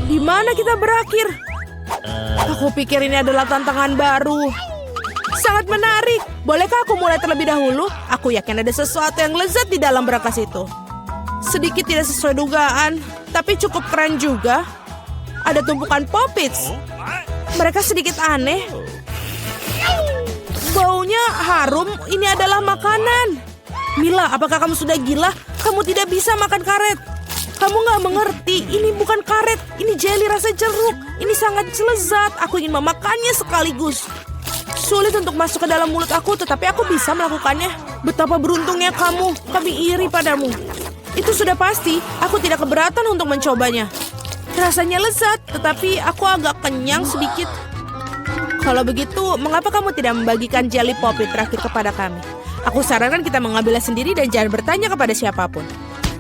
Di mana kita berakhir? Aku pikir ini adalah tantangan baru. Sangat menarik. Bolehkah aku mulai terlebih dahulu? Aku yakin ada sesuatu yang lezat di dalam berangkas itu. Sedikit tidak sesuai dugaan, tapi cukup keren juga. Ada tumpukan Poppits. Mereka sedikit aneh. Baunya harum. Ini adalah makanan. Mila, apakah kamu sudah gila? Kamu tidak bisa makan karet. Kamu nggak mengerti. Ini bukan karet. Ini jelly rasa jeruk. Ini sangat lezat. Aku ingin memakannya sekaligus. Sulit untuk masuk ke dalam mulut aku, tetapi aku bisa melakukannya. Betapa beruntungnya kamu. Kami iri padamu. Itu sudah pasti. Aku tidak keberatan untuk mencobanya. Rasanya lezat, tetapi aku agak kenyang sedikit. Kalau begitu, mengapa kamu tidak membagikan jelly Poppit terakhir kepada kami? Aku sarankan kita mengambilnya sendiri dan jangan bertanya kepada siapapun.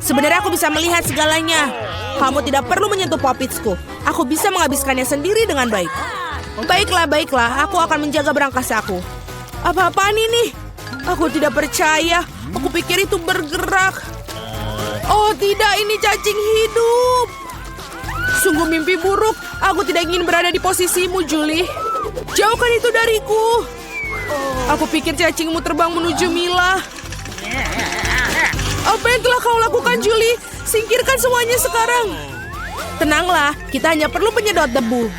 Sebenarnya aku bisa melihat segalanya. Kamu tidak perlu menyentuh Poppitsku. Aku bisa menghabiskannya sendiri dengan baik. Baiklah. Aku akan menjaga berangkas aku. Apa-apaan ini? Aku tidak percaya. Aku pikir itu bergerak. Oh tidak, ini cacing hidup. Sungguh mimpi buruk. Aku tidak ingin berada di posisimu, Julie. Jauhkan itu dariku. Aku pikir cacingmu terbang menuju Mila. Apa yang telah kau lakukan, Julie? Singkirkan semuanya sekarang. Tenanglah, kita hanya perlu penyedot debu.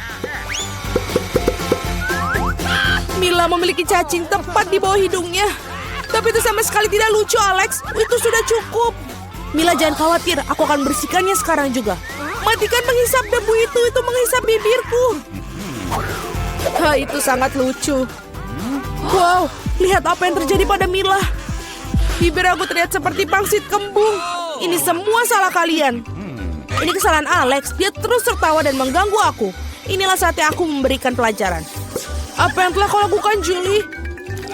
Mila memiliki cacing tepat di bawah hidungnya. Tapi itu sama sekali tidak lucu, Alex. Itu sudah cukup. Mila, jangan khawatir. Aku akan bersihkannya sekarang juga. Matikan menghisap debu itu menghisap bibirku. Itu sangat lucu. Wow, lihat apa yang terjadi pada Mila. Bibir aku terlihat seperti pangsit kembung. Ini semua salah kalian. Ini kesalahan Alex. Dia terus tertawa dan mengganggu aku. Inilah saatnya aku memberikan pelajaran. Apa yang telah kau lakukan, Julie?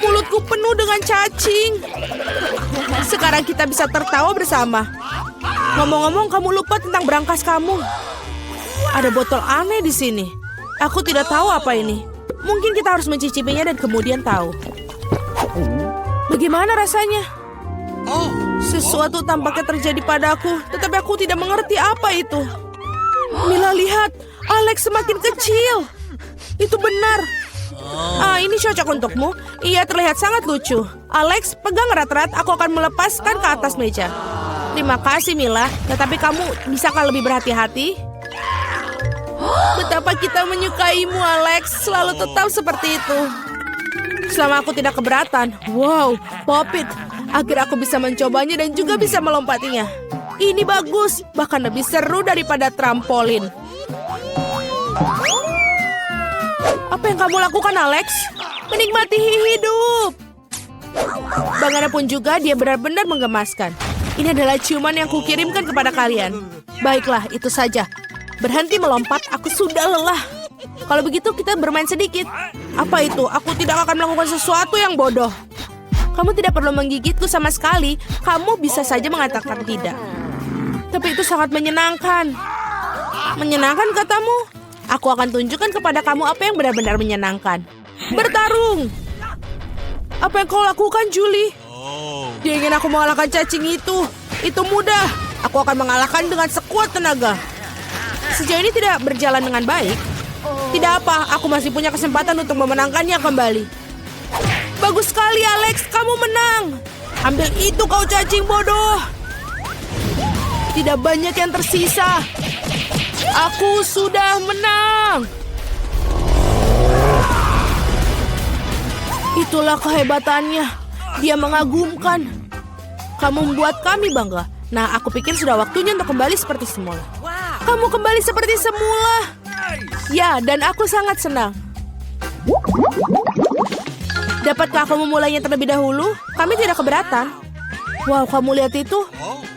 Mulutku penuh dengan cacing. Sekarang kita bisa tertawa bersama. Ngomong-ngomong, kamu lupa tentang berangkas kamu. Ada botol aneh di sini. Aku tidak tahu apa ini. Mungkin kita harus mencicipinya dan kemudian tahu. Bagaimana rasanya? Sesuatu tampaknya terjadi padaku, tetapi aku tidak mengerti apa itu. Mila, lihat. Alex semakin kecil. Itu benar. Ini cocok untukmu. Ia terlihat sangat lucu. Alex, pegang erat-erat. Aku akan melepaskan ke atas meja. Terima kasih, Mila. Tetapi kamu bisakah lebih berhati-hati? Betapa kita menyukaimu, Alex. Selalu tetap seperti itu. Selama aku tidak keberatan. Wow, Poppit. Akhirnya aku bisa mencobanya dan juga bisa melompatinya. Ini bagus. Bahkan lebih seru daripada trampolin. Apa yang kamu lakukan, Alex? Menikmati hidup. Bagaimanapun juga, dia benar-benar menggemaskan. Ini adalah ciuman yang kukirimkan kepada kalian. Baiklah, itu saja. Berhenti melompat, aku sudah lelah. Kalau begitu, kita bermain sedikit. Apa itu? Aku tidak akan melakukan sesuatu yang bodoh. Kamu tidak perlu menggigitku sama sekali. Kamu bisa saja mengatakan tidak. Tapi itu sangat menyenangkan. Menyenangkan, katamu? Aku akan tunjukkan kepada kamu apa yang benar-benar menyenangkan. Bertarung! Apa yang kau lakukan, Julie? Dia ingin aku mengalahkan cacing itu. Itu mudah. Aku akan mengalahkan dengan sekuat tenaga. Sejauh ini tidak berjalan dengan baik. Tidak apa, aku masih punya kesempatan untuk memenangkannya kembali. Bagus sekali, Alex. Kamu menang. Ambil itu, kau cacing bodoh. Tidak banyak yang tersisa. Aku sudah menang. Itulah kehebatannya. Dia mengagumkan. Kamu membuat kami bangga. Nah, aku pikir sudah waktunya untuk kembali seperti semula. Kamu kembali seperti semula. Ya, dan aku sangat senang. Dapatkah aku memulainya terlebih dahulu? Kami tidak keberatan. Wow, kamu lihat itu?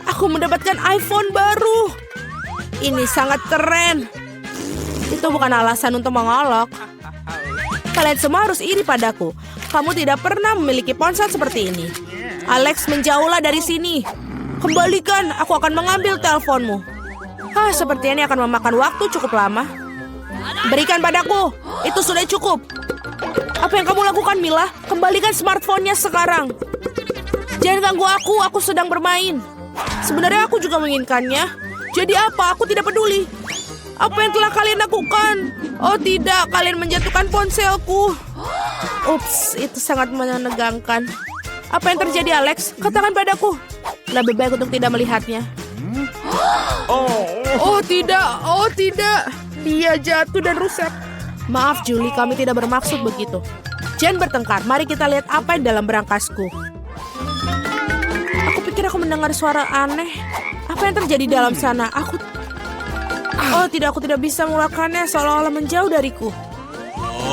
Aku mendapatkan iPhone baru. Ini sangat keren. Itu bukan alasan untuk mengolok. Kalian semua harus iri padaku. Kamu tidak pernah memiliki ponsel seperti ini. Alex, menjauhlah dari sini. Kembalikan, aku akan mengambil teleponmu. Seperti ini akan memakan waktu cukup lama. Berikan padaku. Itu sudah cukup. Apa yang kamu lakukan, Mila? Kembalikan smartphone-nya sekarang. Jangan ganggu aku sedang bermain. Sebenarnya aku juga menginginkannya. Jadi apa? Aku tidak peduli. Apa yang telah kalian lakukan? Oh tidak, kalian menjatuhkan ponselku. Ups, itu sangat menegangkan. Apa yang terjadi, Alex? Katakan padaku. Lebih baik untuk tidak melihatnya. Oh tidak. Dia jatuh dan rusak. Maaf Julie, kami tidak bermaksud begitu. Jangan bertengkar, mari kita lihat apa yang dalam berangkasku. Aku pikir aku mendengar suara aneh. Apa yang terjadi dalam sana? Aku tidak bisa mengeluarkannya, seolah-olah menjauh dariku.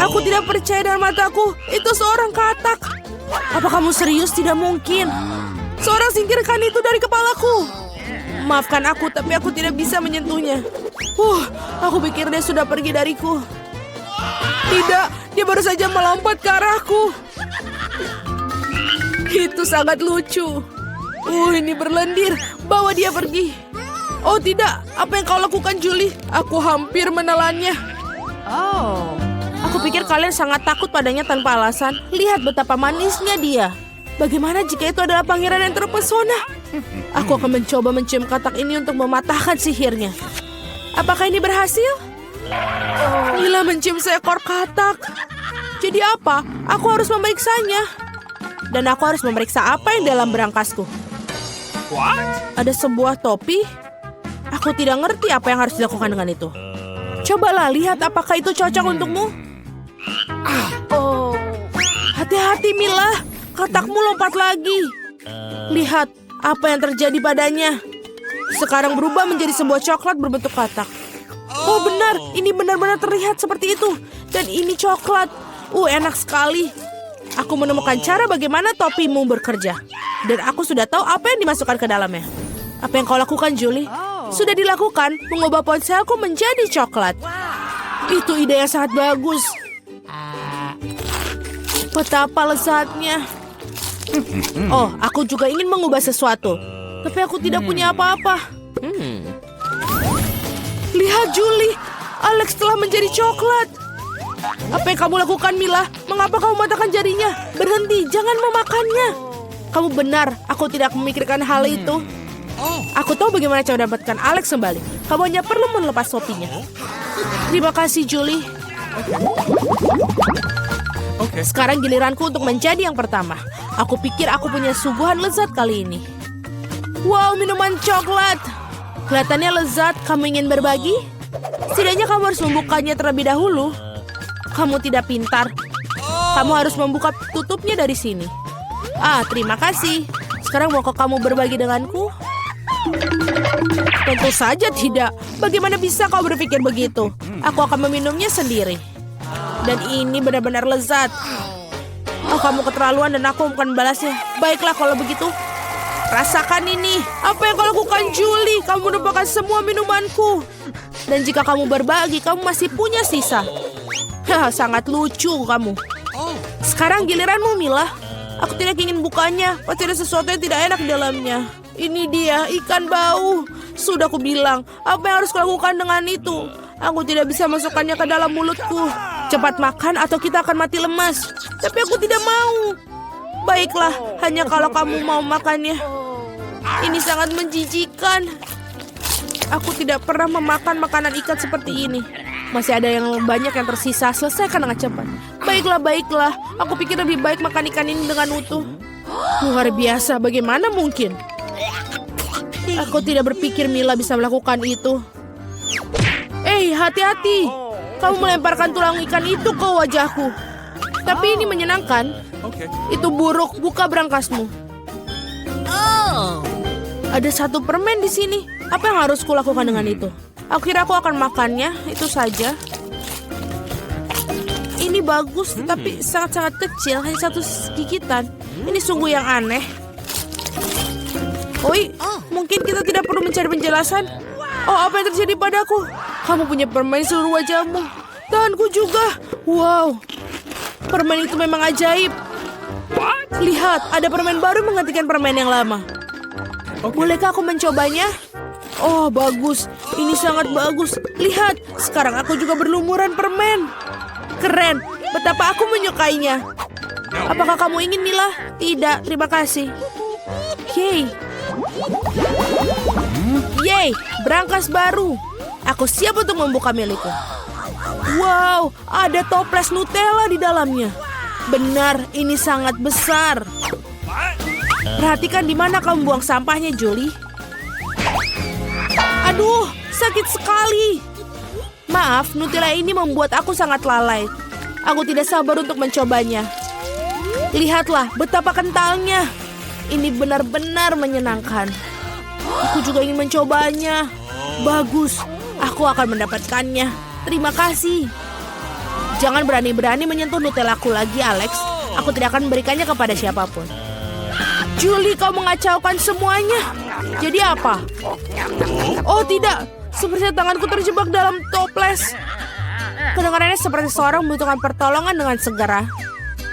Aku tidak percaya dengan mataku. Itu seorang katak. Apa kamu serius? Tidak mungkin. Seorang singkirkan itu dari kepalaku. Maafkan aku, tapi aku tidak bisa menyentuhnya. Aku pikir dia sudah pergi dariku. Tidak, dia baru saja melompat ke arahku. Itu sangat lucu. Ini berlendir. Bawa dia pergi. Oh tidak, apa yang kau lakukan Julie? Aku hampir menelannya. Aku pikir kalian sangat takut padanya tanpa alasan. Lihat betapa manisnya dia. Bagaimana jika itu adalah pangeran yang terpesona? Aku akan mencoba mencium katak ini untuk mematahkan sihirnya. Apakah ini berhasil? Mila mencium seekor katak. Jadi apa? Aku harus memeriksanya. Dan aku harus memeriksa apa yang dalam berangkasku. Ada sebuah topi. Aku tidak ngerti apa yang harus dilakukan dengan itu. Cobalah lihat apakah itu cocok untukmu. Hati-hati Mila, katakmu lompat lagi. Lihat apa yang terjadi padanya. Sekarang berubah menjadi sebuah coklat berbentuk katak. Oh benar, ini benar-benar terlihat seperti itu. Dan ini coklat. Enak sekali. Aku menemukan cara bagaimana topimu bekerja. Dan aku sudah tahu apa yang dimasukkan ke dalamnya. Apa yang kau lakukan, Julie? Sudah dilakukan, mengubah ponselku menjadi coklat. Itu ide yang sangat bagus. Betapa lezatnya. Aku juga ingin mengubah sesuatu. Tapi aku tidak punya apa-apa. Lihat, Julie. Alex telah menjadi coklat. Apa yang kamu lakukan, Mila? Mengapa kamu mematahkan jarinya? Berhenti, jangan memakannya. Kamu benar, aku tidak memikirkan hal itu. Aku tahu bagaimana cara mendapatkan Alex kembali. Kamu hanya perlu melepas topinya. Terima kasih, Julie. Sekarang giliranku untuk menjadi yang pertama. Aku pikir aku punya suguhan lezat kali ini. Wow, minuman coklat. Kelihatannya lezat. Kamu ingin berbagi? Setidaknya kamu harus membukanya terlebih dahulu. Kamu tidak pintar. Kamu harus membuka tutupnya dari sini. Terima kasih. Sekarang maukah kamu berbagi denganku? Tentu saja tidak. Bagaimana bisa kau berpikir begitu? Aku akan meminumnya sendiri. Dan ini benar-benar lezat. Kamu keterlaluan dan aku bukan membalasnya. Baiklah kalau begitu. Rasakan ini. Apa yang kau lakukan, Julie? Kamu menumpahkan semua minumanku. Dan jika kamu berbagi, kamu masih punya sisa. Sangat lucu kamu. Sekarang giliranmu, Mila. Aku tidak ingin bukanya. Pasti ada sesuatu yang tidak enak di dalamnya. Ini dia, ikan bau. Sudah aku bilang, apa yang harus kulakukan dengan itu? Aku tidak bisa masukkannya ke dalam mulutku. Cepat makan atau kita akan mati lemas. Tapi aku tidak mau. Baiklah, hanya kalau kamu mau makannya. Ini sangat menjijikan. Aku tidak pernah memakan makanan ikan seperti ini. Masih ada yang banyak yang tersisa. Selesaikan dengan cepat. Baiklah. Aku pikir lebih baik makan ikan ini dengan utuh. Luar biasa, bagaimana mungkin? Aku tidak berpikir Mila bisa melakukan itu. Hati-hati. Kamu melemparkan tulang ikan itu ke wajahku. Tapi ini menyenangkan. Itu buruk, buka berangkasmu. Ada satu permen di sini. Apa yang harus kulakukan dengan itu? Aku kira aku akan makannya, itu saja. Ini bagus, tapi sangat-sangat kecil, hanya satu gigitan. Ini sungguh yang aneh. Mungkin kita tidak perlu mencari penjelasan. Apa yang terjadi padaku? Kamu punya permen di seluruh wajahmu. Tanganku juga. Wow, permen itu memang ajaib. Lihat, ada permen baru menggantikan permen yang lama. Bolehkah aku mencobanya? Bagus. Ini sangat bagus. Lihat, sekarang aku juga berlumuran permen. Keren. Betapa aku menyukainya. Apakah kamu ingin, Mila? Tidak, terima kasih. Yeay, berangkas baru. Aku siap untuk membuka milikku. Wow, ada toples Nutella di dalamnya. Benar, ini sangat besar. Perhatikan di mana kamu buang sampahnya, Julie. Aduh, sakit sekali. Maaf, Nutella ini membuat aku sangat lalai. Aku tidak sabar untuk mencobanya. Lihatlah betapa kentalnya. Ini benar-benar menyenangkan. Aku juga ingin mencobanya. Bagus, aku akan mendapatkannya. Terima kasih. Jangan berani-berani menyentuh Nutellaku lagi, Alex. Aku tidak akan memberikannya kepada siapapun. Julie, kau mengacaukan semuanya. Jadi apa? Oh tidak, sepertinya tanganku terjebak dalam toples. Kedengarannya seperti seorang membutuhkan pertolongan dengan segera.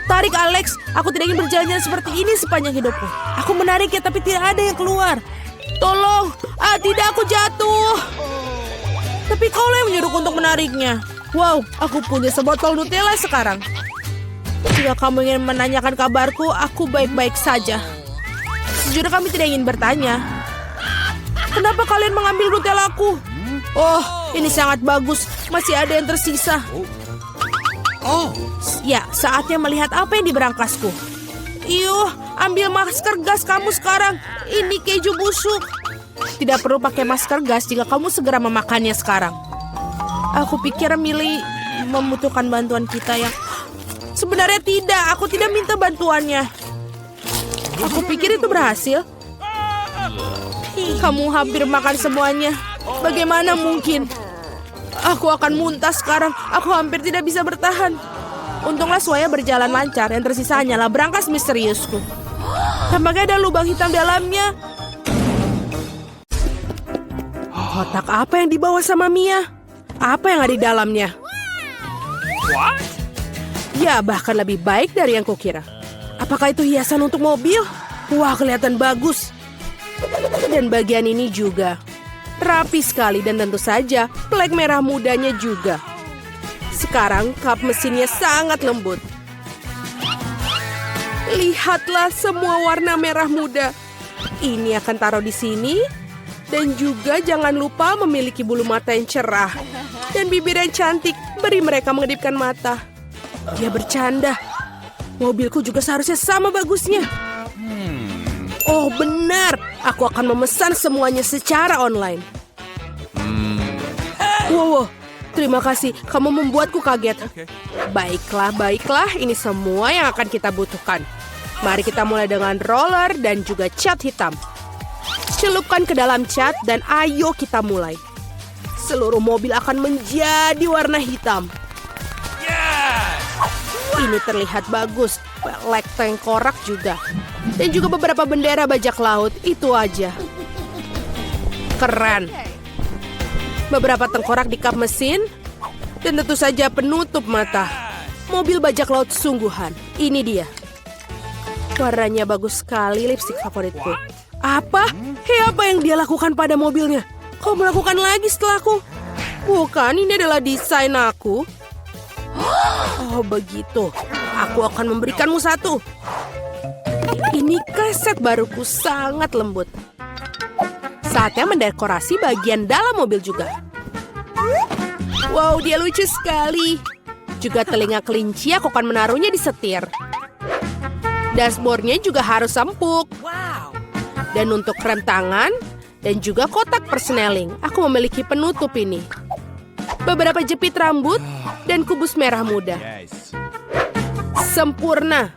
Tarik, Alex. Aku tidak ingin berjalan seperti ini sepanjang hidupku. Aku menariknya tapi tidak ada yang keluar. Tolong. Tidak, aku jatuh. Tapi kau yang menyuruhku untuk menariknya. Wow, aku punya sebotol Nutella sekarang. Jika kamu ingin menanyakan kabarku, aku baik-baik saja. Sejujurnya kami tidak ingin bertanya. Kenapa kalian mengambil Nutellaku? Oh, ini sangat bagus. Masih ada yang tersisa. Ya, saatnya melihat apa yang di berangkasku. Iyuh, ambil masker gas kamu sekarang. Ini keju busuk. Tidak perlu pakai masker gas jika kamu segera memakannya sekarang. Aku pikir Millie membutuhkan bantuan kita yang... Sebenarnya tidak, aku tidak minta bantuannya. Aku pikir itu berhasil. Kamu hampir makan semuanya. Bagaimana mungkin? Aku akan muntah sekarang. Aku hampir tidak bisa bertahan. Untunglah semuanya berjalan lancar. Yang tersisa hanyalah berangkas misteriusku. Tampaknya ada lubang hitam dalamnya. Kotak apa yang dibawa sama Mia? Apa yang ada di dalamnya? Ya, bahkan lebih baik dari yang kukira. Apakah itu hiasan untuk mobil? Wah, kelihatan bagus. Dan bagian ini juga. Rapi sekali dan tentu saja plek merah mudanya juga. Sekarang kap mesinnya sangat lembut. Lihatlah semua warna merah muda. Ini akan taruh di sini. Dan juga jangan lupa memiliki bulu mata yang cerah. Dan bibir yang cantik. Beri mereka mengedipkan mata. Dia bercanda. Mobilku juga seharusnya sama bagusnya. Oh benar. Aku akan memesan semuanya secara online. Wow, terima kasih. Kamu membuatku kaget. Baiklah, baiklah. Ini semua yang akan kita butuhkan. Mari kita mulai dengan roller dan juga cat hitam. Celupkan ke dalam cat dan ayo kita mulai. Seluruh mobil akan menjadi warna hitam. Ini terlihat bagus. Pelek tengkorak juga. Dan juga beberapa bendera bajak laut. Itu aja. Keren. Beberapa tengkorak di kap mesin. Dan tentu saja penutup mata. Mobil bajak laut sungguhan. Ini dia. Warnanya bagus sekali, lipstik favoritku. Apa? Hei, apa yang dia lakukan pada mobilnya? Kau melakukan lagi setelahku? Bukan, ini adalah desain aku. Oh, begitu. Aku akan memberikanmu satu. Ini kaset baruku sangat lembut. Saatnya mendekorasi bagian dalam mobil juga. Wow, dia lucu sekali. Juga telinga kelinci aku akan menaruhnya di setir. Dashboardnya juga harus empuk. Dan untuk rem tangan dan juga kotak persneling, aku memiliki penutup ini. Beberapa jepit rambut dan kubus merah muda. Sempurna.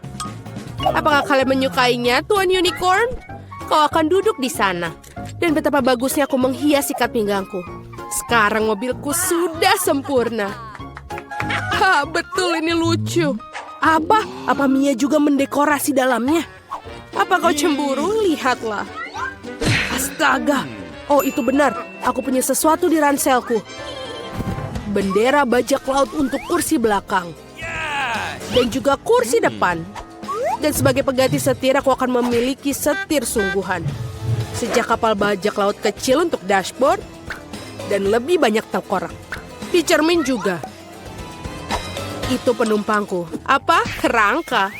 Apakah kalian menyukainya, Tuan Unicorn? Kau akan duduk di sana. Dan betapa bagusnya aku menghias ikat pinggangku. Sekarang mobilku sudah sempurna. Ha, betul ini lucu. Apa? Apa Mia juga mendekorasi dalamnya? Apa kau cemburu? Lihatlah. Astaga. Oh, itu benar. Aku punya sesuatu di ranselku. Bendera bajak laut untuk kursi belakang. Dan juga kursi depan. Dan sebagai pengganti setir, aku akan memiliki setir sungguhan. Sejak kapal bajak laut kecil untuk dashboard. Dan lebih banyak tengkorak. Di cermin juga. Itu penumpangku. Apa? Kerangka.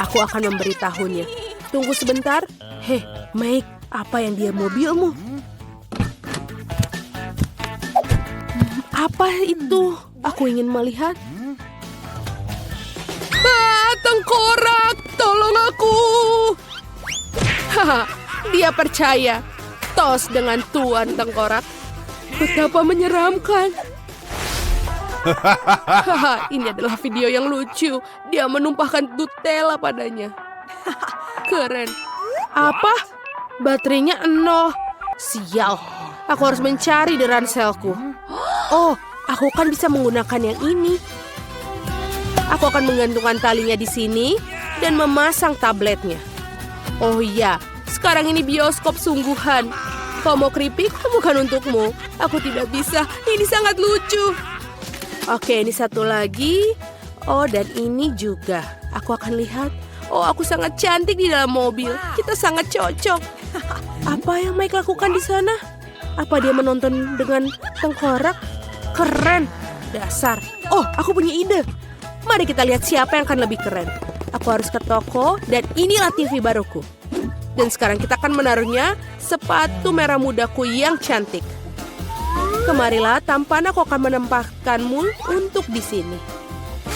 Aku akan memberitahunya. Tunggu sebentar. Hei, Mike, apa yang dia mobilmu? Apa itu? Aku ingin melihat. Tengkorak, tolong aku. Haha, dia percaya. Tos dengan Tuan Tengkorak. Betapa menyeramkan. Haha, ini adalah video yang lucu. Dia menumpahkan Nutella padanya. Keren. Apa? Baterainya 0. Sial. Aku harus mencari di ranselku. Oh, aku kan bisa menggunakan yang ini. Aku akan menggantungkan talinya di sini dan memasang tabletnya. Oh iya, sekarang ini bioskop sungguhan. Kau mau keripik? Bukan untukmu. Aku tidak bisa. Ini sangat lucu. Oke, ini satu lagi. Oh, dan ini juga. Aku akan lihat. Oh, aku sangat cantik di dalam mobil. Kita sangat cocok. Apa yang Mike lakukan di sana? Apa dia menonton dengan tengkorak? Keren. Dasar. Oh, aku punya ide. Mari kita lihat siapa yang akan lebih keren. Aku harus ke toko dan inilah TV baruku. Dan sekarang kita akan menaruhnya sepatu merah mudaku yang cantik. Kemarilah, tampan, aku akan menempatkanmu untuk di sini.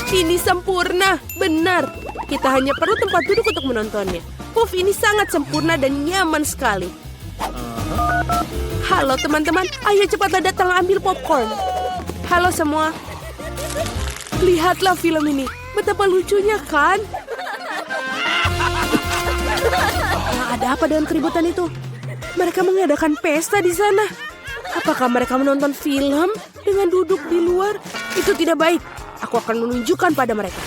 Ini sempurna, benar. Kita hanya perlu tempat duduk untuk menontonnya. Puff, ini sangat sempurna dan nyaman sekali. Halo teman-teman, ayo cepatlah datang ambil popcorn. Halo semua. Lihatlah film ini, betapa lucunya kan? Ada apa dengan keributan itu? Mereka mengadakan pesta di sana. Apakah mereka menonton film dengan duduk di luar? Itu tidak baik. Aku akan menunjukkan pada mereka.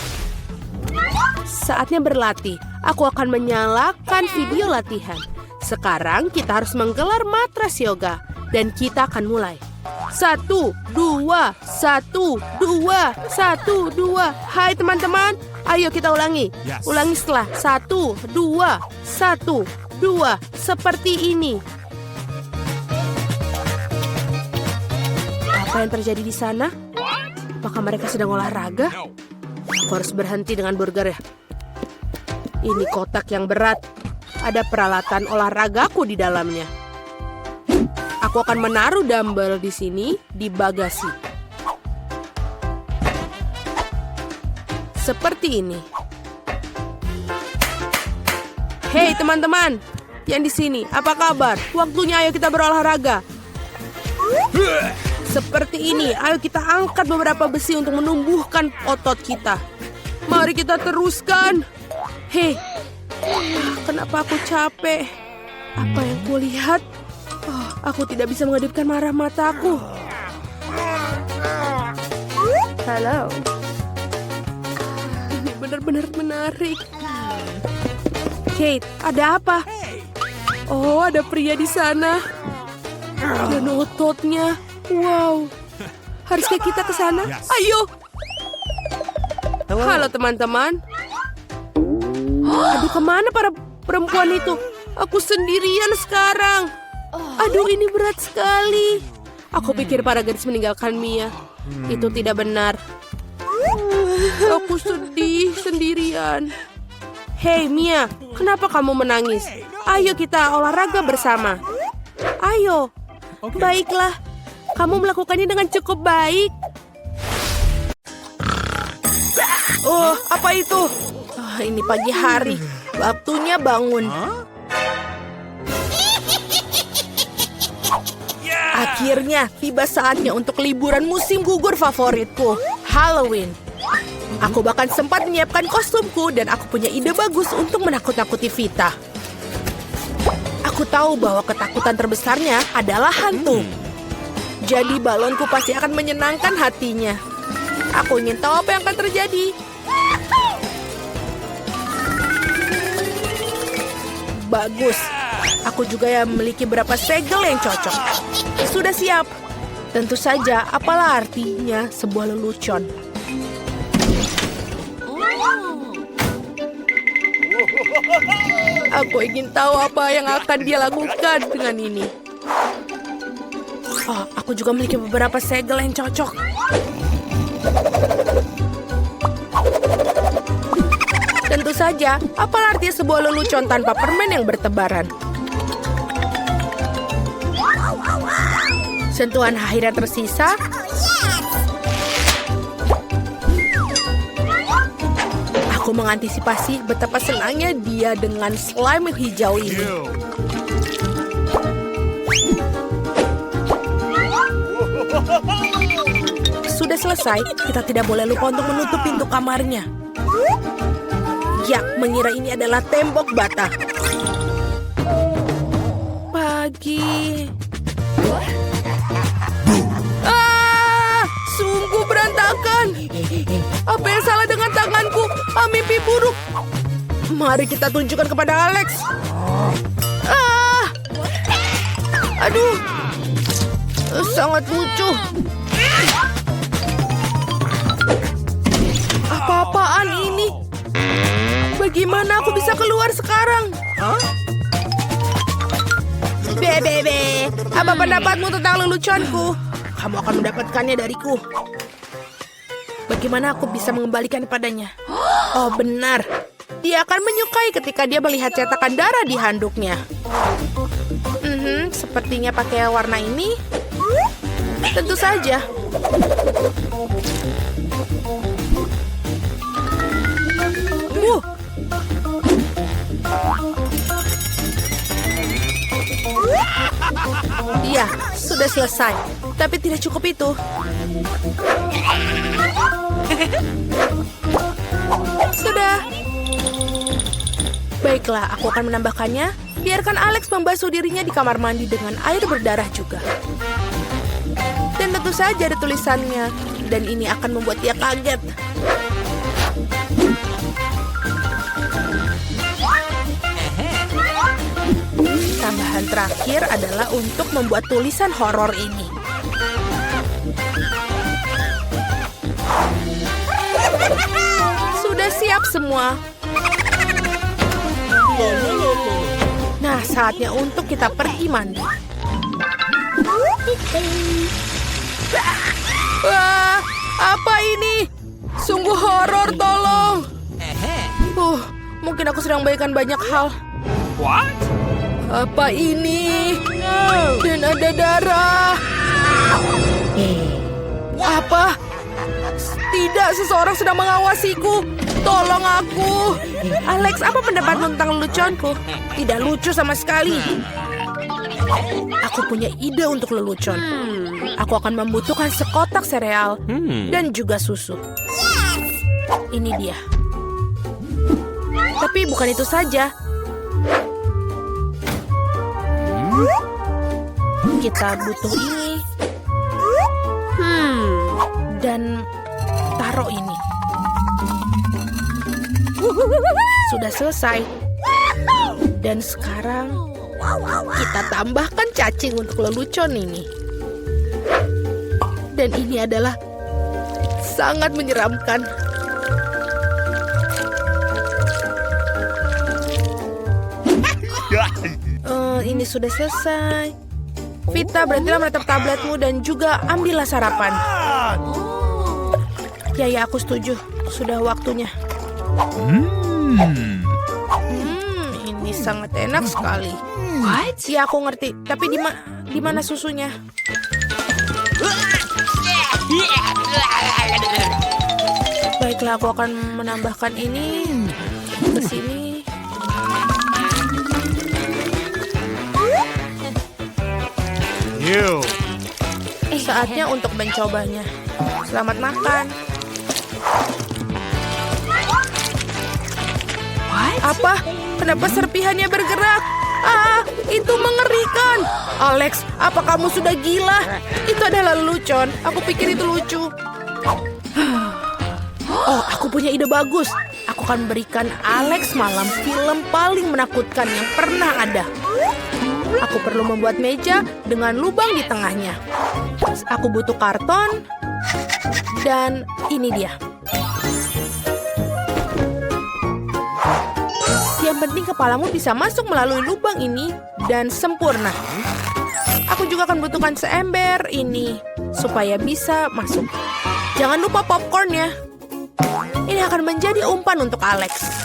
Saatnya berlatih. Aku akan menyalakan video latihan. Sekarang kita harus menggelar matras yoga. Dan kita akan mulai. 1, 2, 1, 2, 1, 2. Hai teman-teman, ayo kita ulangi. Ulangi setelah 1, 2, 1, 2. Seperti ini. Apa yang terjadi di sana? Apakah mereka sedang olahraga? Aku harus berhenti dengan burger ya. Ini kotak yang berat. Ada peralatan olahragaku di dalamnya. Aku akan menaruh dumbbell di sini di bagasi. Seperti ini. Hei teman-teman, yang di sini, apa kabar? Waktunya ayo kita berolahraga. Seperti ini, ayo kita angkat beberapa besi untuk menumbuhkan otot kita. Mari kita teruskan. Hei, kenapa aku capek? Apa yang kulihat? Oh, aku tidak bisa mengedipkan marah mataku. Halo. Ini benar-benar menarik. Kate, ada apa? Oh, ada pria di sana. Dan ototnya. Wow. Haruskah kita ke sana? Ayo. Halo teman-teman. Aduh, kemana para perempuan itu? Aku sendirian sekarang. Aduh, ini berat sekali. Aku pikir para gadis meninggalkan Mia. Itu tidak benar. Aku sedih sendirian. Hei Mia, kenapa kamu menangis? Ayo kita olahraga bersama. Ayo. Baiklah, kamu melakukannya dengan cukup baik. Oh, apa itu? Ini pagi hari. Waktunya bangun. Akhirnya tiba saatnya untuk liburan musim gugur favoritku, Halloween. Aku bahkan sempat menyiapkan kostumku dan aku punya ide bagus untuk menakut-nakuti Vita. Aku tahu bahwa ketakutan terbesarnya adalah hantu. Jadi balonku pasti akan menyenangkan hatinya. Aku ingin tahu apa yang akan terjadi. Bagus. Aku juga memiliki beberapa segel yang cocok. Sudah siap. Tentu saja, apalah artinya sebuah lelucon. Aku ingin tahu apa yang akan dia lakukan dengan ini. Oh, aku juga memiliki beberapa segel yang cocok. Tentu saja, apalah artinya sebuah lelucon tanpa permen yang bertebaran. Sentuhan akhir yang tersisa. Aku mengantisipasi betapa senangnya dia dengan slime hijau ini. Sudah selesai, kita tidak boleh lupa untuk menutup pintu kamarnya. Ya, mengira ini adalah tembok bata. Pagi. Sungguh berantakan. Apa yang salah dengan tanganku? Mimpi buruk. Mari kita tunjukkan kepada Alex. Aduh. Sangat lucu. Apa-apaan ini? Bagaimana aku bisa keluar sekarang? Bebe, apa pendapatmu tentang leluconku? Kamu akan mendapatkannya dariku. Bagaimana aku bisa mengembalikan padanya? Oh, benar. Dia akan menyukai ketika dia melihat cetakan darah di handuknya. Sepertinya pakai warna ini. Tentu saja. Iya, sudah selesai. Tapi tidak cukup itu. Sudah. Baiklah, aku akan menambahkannya. Biarkan Alex membasuh dirinya di kamar mandi dengan air berdarah juga. Dan tentu saja ada tulisannya. Dan ini akan membuat dia kaget. Tambahan terakhir adalah untuk membuat tulisan horor ini. Sudah siap semua. Nah, saatnya untuk kita pergi mandi. Wah, apa ini? Sungguh horor, tolong. Mungkin aku sedang bayangkan banyak hal. What? Apa ini? Dan ada darah. Apa? Tidak, seseorang sedang mengawasiku. Tolong aku. Alex, apa pendapatmu tentang leluconku? Tidak lucu sama sekali. Aku punya ide untuk lelucon. Aku akan membutuhkan sekotak sereal dan juga susu. Ini dia. Tapi bukan itu saja. Kita butuh ini. Dan taruh ini. Sudah selesai. Dan sekarang kita tambahkan cacing untuk lelucon ini. Dan ini adalah sangat menyeramkan. Ini sudah selesai. Vita, berhentilah menatap tabletmu dan juga ambillah sarapan. Ya, aku setuju. Sudah waktunya. Ini sangat enak sekali. What? Ya, aku ngerti. Tapi di mana susunya? Baiklah, aku akan menambahkan ini ke sini. Saatnya untuk mencobanya. Selamat makan. Apa? Kenapa serpihannya bergerak? Itu mengerikan. Alex, apa kamu sudah gila? Itu adalah lelucon. Aku pikir itu lucu. Oh, aku punya ide bagus. Aku akan berikan Alex malam film paling menakutkan yang pernah ada. Aku perlu membuat meja dengan lubang di tengahnya. Aku butuh karton. Dan ini dia. Yang penting kepalamu bisa masuk melalui lubang ini dan sempurna. Aku juga akan butuhkan seember ini supaya bisa masuk. Jangan lupa popcornnya. Ini akan menjadi umpan untuk Alex.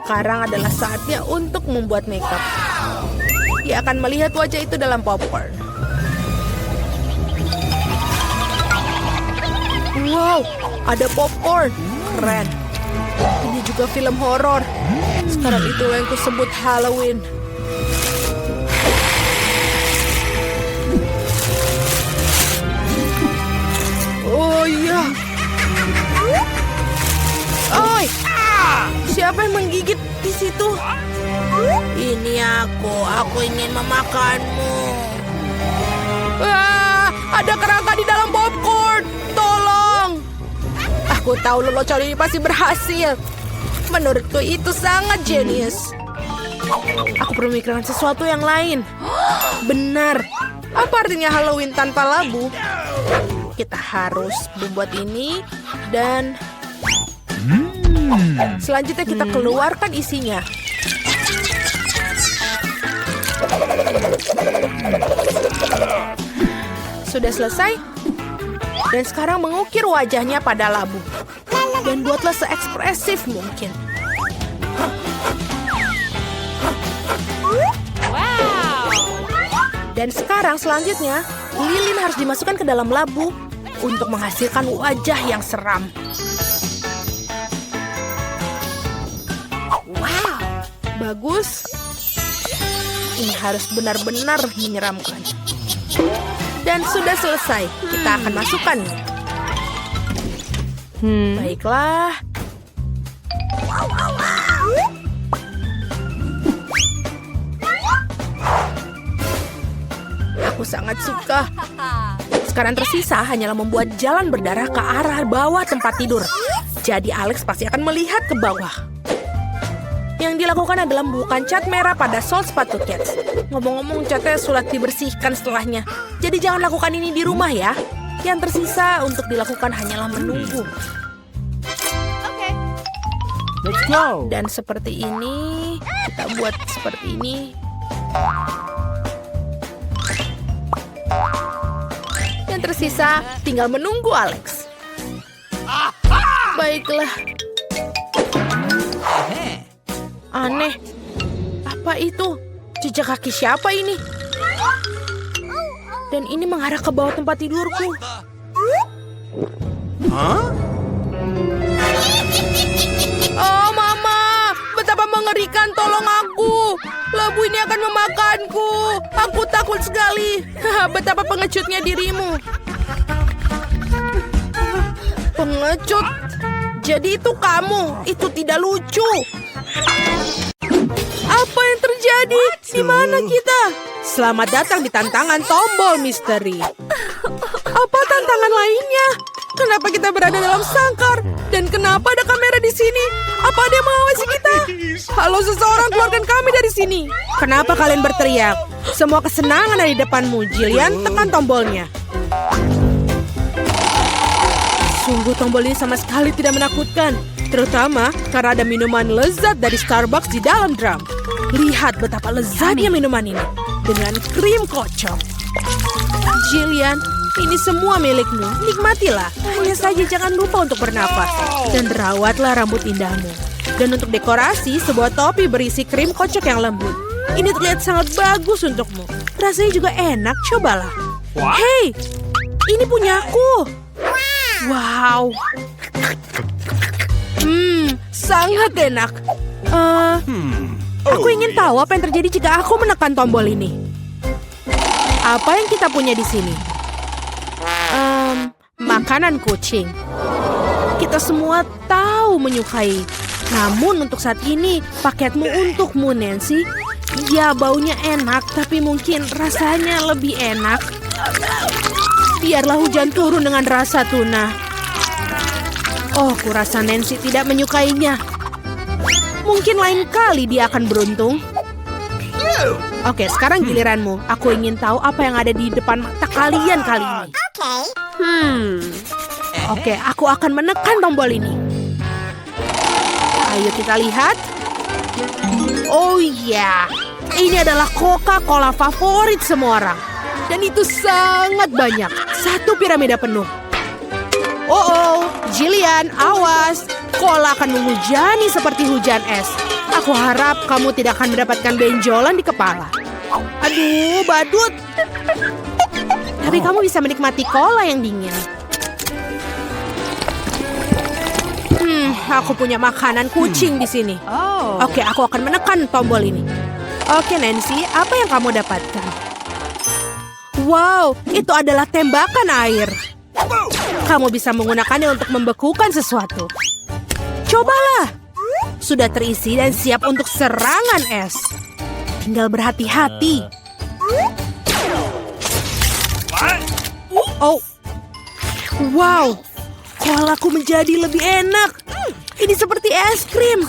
Sekarang adalah saatnya untuk membuat makeup. Dia akan melihat wajah itu dalam popcorn. Wow, ada popcorn. Keren. Ini juga film horor. Sekarang itulah yang kusebut Halloween. Oh iya. Oi, siapa yang menggigit di situ? Ini aku ingin memakanmu. Ada kerangka di dalam popcorn. Tolong. Aku tahu lelucon ini pasti berhasil. Menurutku itu sangat jenius. Aku perlu memikirkan sesuatu yang lain. Benar. Apa artinya Halloween tanpa labu? Kita harus membuat ini dan selanjutnya kita keluarkan isinya. Sudah selesai. Dan sekarang mengukir wajahnya pada labu. Dan buatlah seekspresif mungkin. Dan sekarang selanjutnya, lilin harus dimasukkan ke dalam labu untuk menghasilkan wajah yang seram. Wow, bagus. Ini harus benar-benar menyeramkan. Dan sudah selesai. Kita akan masukkan. Baiklah. Aku sangat suka. Sekarang tersisa hanyalah membuat jalan berdarah ke arah bawah tempat tidur. Jadi Alex pasti akan melihat ke bawah. Yang dilakukan adalah membubuhkan cat merah pada sol sepatu Cats. Ngomong-ngomong, catnya sulit dibersihkan setelahnya. Jadi jangan lakukan ini di rumah ya. Yang tersisa untuk dilakukan hanyalah menunggu. Let's go. Dan seperti ini, kita buat seperti ini. Yang tersisa tinggal menunggu Alex. Baiklah. Aneh. Apa itu? Jejak kaki siapa ini? Dan ini mengarah ke bawah tempat tidurku. Oh, Mama! Betapa mengerikan, tolong aku! Labu ini akan memakanku! Aku takut sekali! Betapa pengecutnya dirimu! Pengecut? Jadi itu kamu? Itu tidak lucu! Apa yang terjadi? Di mana kita? Selamat datang di tantangan tombol misteri. Apa tantangan lainnya? Kenapa kita berada dalam sangkar? Dan kenapa ada kamera di sini? Apa ada yang mengawasi kita? Halo seseorang, keluarkan kami dari sini. Kenapa kalian berteriak? Semua kesenangan ada di depanmu. Jillian, tekan tombolnya. Sungguh tombol ini sama sekali tidak menakutkan. Terutama karena ada minuman lezat dari Starbucks di dalam drum. Lihat betapa lezatnya minuman ini. Dengan krim kocok. Jillian, ini semua milikmu. Nikmatilah. Hanya saja jangan lupa untuk bernafas. Dan rawatlah rambut indahmu. Dan untuk dekorasi, sebuah topi berisi krim kocok yang lembut. Ini terlihat sangat bagus untukmu. Rasanya juga enak, cobalah. Hei, ini punyaku. Wow. Sangat enak. Aku ingin tahu apa yang terjadi jika aku menekan tombol ini. Apa yang kita punya di sini? Makanan kucing. Kita semua tahu menyukai. Namun untuk saat ini, paketmu untukmu, Nancy. Ya, baunya enak, tapi mungkin rasanya lebih enak. Biarlah hujan turun dengan rasa tuna. Oh, kurasa Nancy tidak menyukainya. Mungkin lain kali dia akan beruntung. Oke, sekarang giliranmu. Aku ingin tahu apa yang ada di depan mata kalian kali ini. Oke, aku akan menekan tombol ini. Ayo kita lihat. Oh iya, ini adalah Coca-Cola favorit semua orang. Dan itu sangat banyak. Satu piramida penuh. Oh, Jillian, awas. Cola akan menghujani seperti hujan es. Aku harap kamu tidak akan mendapatkan benjolan di kepala. Aduh, badut. Tapi kamu bisa menikmati cola yang dingin. Aku punya makanan kucing di sini. Oke, aku akan menekan tombol ini. Oke, Nancy, apa yang kamu dapatkan? Wow, itu adalah tembakan air. Kamu bisa menggunakannya untuk membekukan sesuatu. Cobalah. Sudah terisi dan siap untuk serangan es. Tinggal berhati-hati. Oh, wow, kolaku menjadi lebih enak. Ini seperti es krim.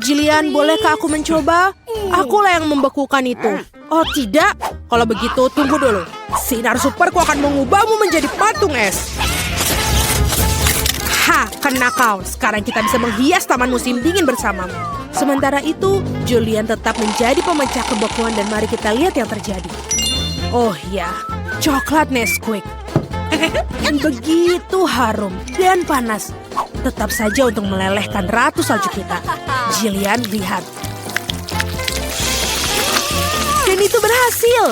Jillian, bolehkah aku mencoba? Akulah yang membekukan itu. Oh tidak, kalau begitu tunggu dulu. Sinar superku akan mengubahmu menjadi patung es. Ha, kena kau. Sekarang kita bisa menghias taman musim dingin bersamamu. Sementara itu, Julian tetap menjadi pemecah kebekuan dan mari kita lihat yang terjadi. Oh ya, coklat Nesquik. Begitu harum dan panas. Tetap saja untuk melelehkan ratu salju kita. Jillian, lihat. Dan itu berhasil.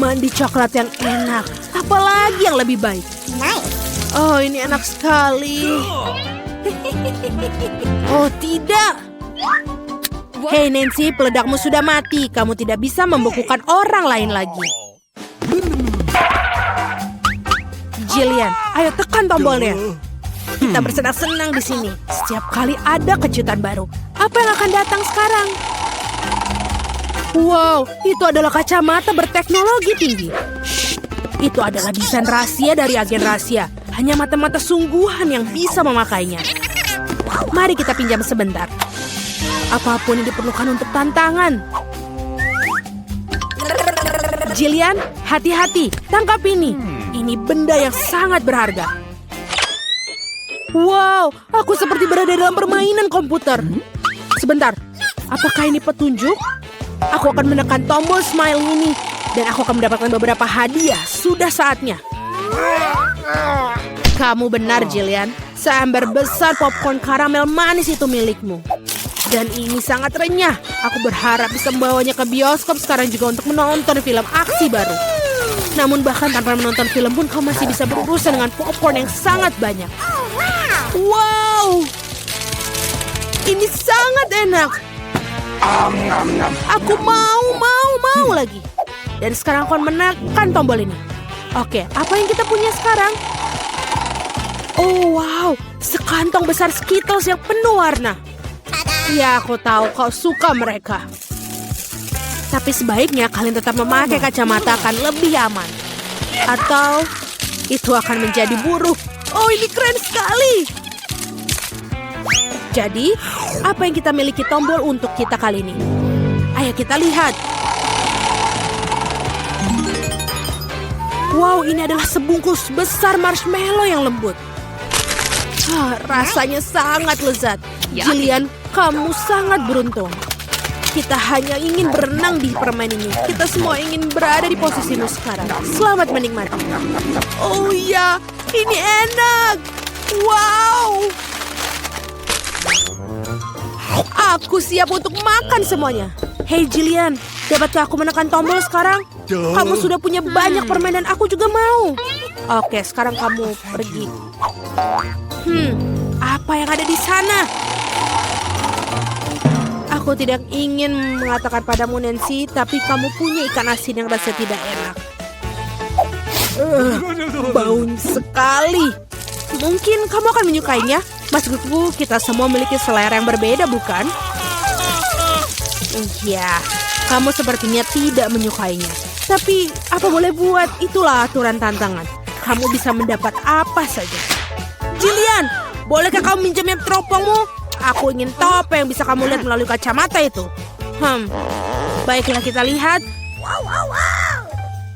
Mandi coklat yang enak. Apalagi yang lebih baik. Oh, ini enak sekali. Oh, tidak. Hei Nancy, peledakmu sudah mati. Kamu tidak bisa membekukan orang lain lagi. Jillian, ayo tekan tombolnya. Kita bersenang-senang di sini. Setiap kali ada kejutan baru. Apa yang akan datang sekarang? Wow, itu adalah kacamata berteknologi tinggi. Shh, itu adalah desain rahasia dari agen rahasia. Hanya mata-mata sungguhan yang bisa memakainya. Mari kita pinjam sebentar. Apapun yang diperlukan untuk tantangan. Jillian, hati-hati. Tangkap ini. Ini benda yang sangat berharga. Wow, aku seperti berada dalam permainan komputer. Sebentar, apakah ini petunjuk? Aku akan menekan tombol smile ini. Dan aku akan mendapatkan beberapa hadiah. Sudah saatnya. Kamu benar, Jillian. Seember besar popcorn karamel manis itu milikmu. Dan ini sangat renyah. Aku berharap bisa membawanya ke bioskop sekarang juga untuk menonton film aksi baru. Namun bahkan tanpa menonton film pun kau masih bisa berurusan dengan popcorn yang sangat banyak. Wow! Ini sangat enak. Aku mau lagi. Dan sekarang kau menekan tombol ini. Oke, apa yang kita punya sekarang? Oh wow, sekantong besar Skittles yang penuh warna. Ya, aku tahu kau suka mereka. Tapi sebaiknya kalian tetap memakai kacamata akan lebih aman. Atau itu akan menjadi buruk. Oh, ini keren sekali. Jadi, apa yang kita miliki tombol untuk kita kali ini? Ayo kita lihat. Wow, ini adalah sebungkus besar marshmallow yang lembut. Rasanya sangat lezat. Jillian, kamu sangat beruntung. Kita hanya ingin berenang di permen ini. Kita semua ingin berada di posisimu sekarang. Selamat menikmati. Oh iya, ini enak. Wow. Aku siap untuk makan semuanya. Hey Jillian, dapatkah aku menekan tombol sekarang? Kamu sudah punya banyak permen dan aku juga mau. Oke, sekarang kamu pergi. Apa yang ada di sana? Aku tidak ingin mengatakan padamu Nancy, tapi kamu punya ikan asin yang rasanya tidak enak. Baunya sekali. Mungkin kamu akan menyukainya. Maksudku, kita semua memiliki selera yang berbeda, bukan? Iya, kamu sepertinya tidak menyukainya. Tapi, apa boleh buat, itulah aturan tantangan. Kamu bisa mendapat apa saja. Jillian, bolehkah kamu minjamnya teropongmu? Aku ingin tahu apa yang bisa kamu lihat melalui kacamata itu. Baiklah kita lihat.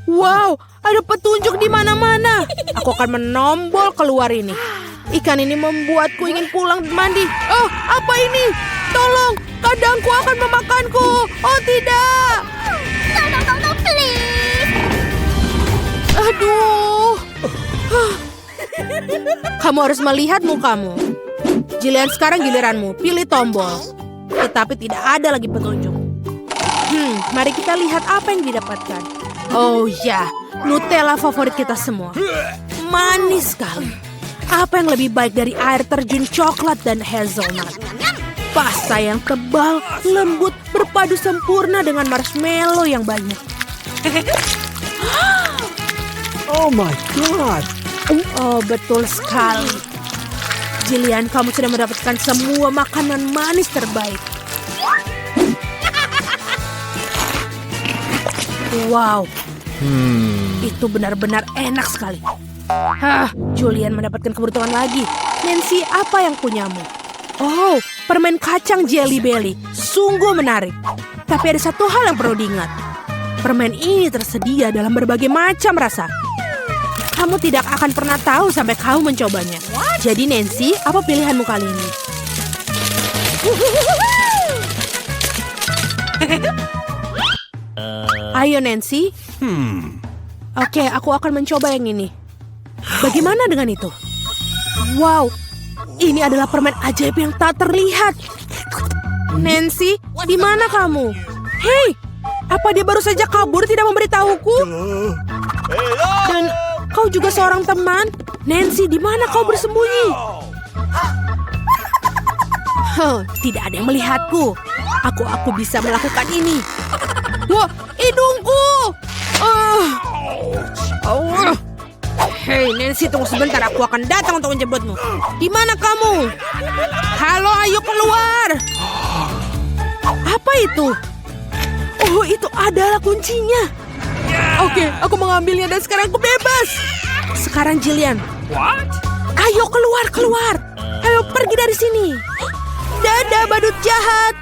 Wow, ada petunjuk di mana-mana. Aku akan menombol keluar ini. Ikan ini membuatku ingin pulang mandi. Oh, apa ini? Tolong, kadangku akan memakanku. Oh, tidak. No, please. Aduh. Kamu harus melihat mukamu. Jillian, sekarang giliranmu. Pilih tombol. tetapi tidak ada lagi petunjuk. Mari kita lihat apa yang didapatkan. Oh ya, Nutella favorit kita semua. Manis sekali. Apa yang lebih baik dari air terjun coklat dan hazelnut? Pasta yang tebal, lembut, berpadu sempurna dengan marshmallow yang banyak. Oh my god. Oh, betul sekali. Jillian, kamu sudah mendapatkan semua makanan manis terbaik. Wow, itu benar-benar enak sekali. Julian mendapatkan keberuntungan lagi. Nancy, apa yang punyamu? Oh, permen kacang Jelly Belly. Sungguh menarik. Tapi ada satu hal yang perlu diingat. Permen ini tersedia dalam berbagai macam rasa. Kamu tidak akan pernah tahu sampai kamu mencobanya. Jadi Nancy, apa pilihanmu kali ini? Ayo Nancy. Oke, aku akan mencoba yang ini. Bagaimana dengan itu? Wow, ini adalah permen ajaib yang tak terlihat. Nancy, di mana kamu? Hei, apa dia baru saja kabur tidak memberitahuku? Dan kau juga seorang teman? Nancy, di mana kau bersembunyi? Tidak ada yang melihatku. Aku bisa melakukan ini. Wah, hidungku! Hei Nancy, tunggu sebentar. Aku akan datang untuk menjemputmu. Di mana kamu? Halo, ayo keluar. Apa itu? Oh, itu adalah kuncinya. Oke, aku mengambilnya dan sekarang aku bebas. Sekarang Jillian. Ayo keluar. Ayo pergi dari sini. Dadah badut jahat.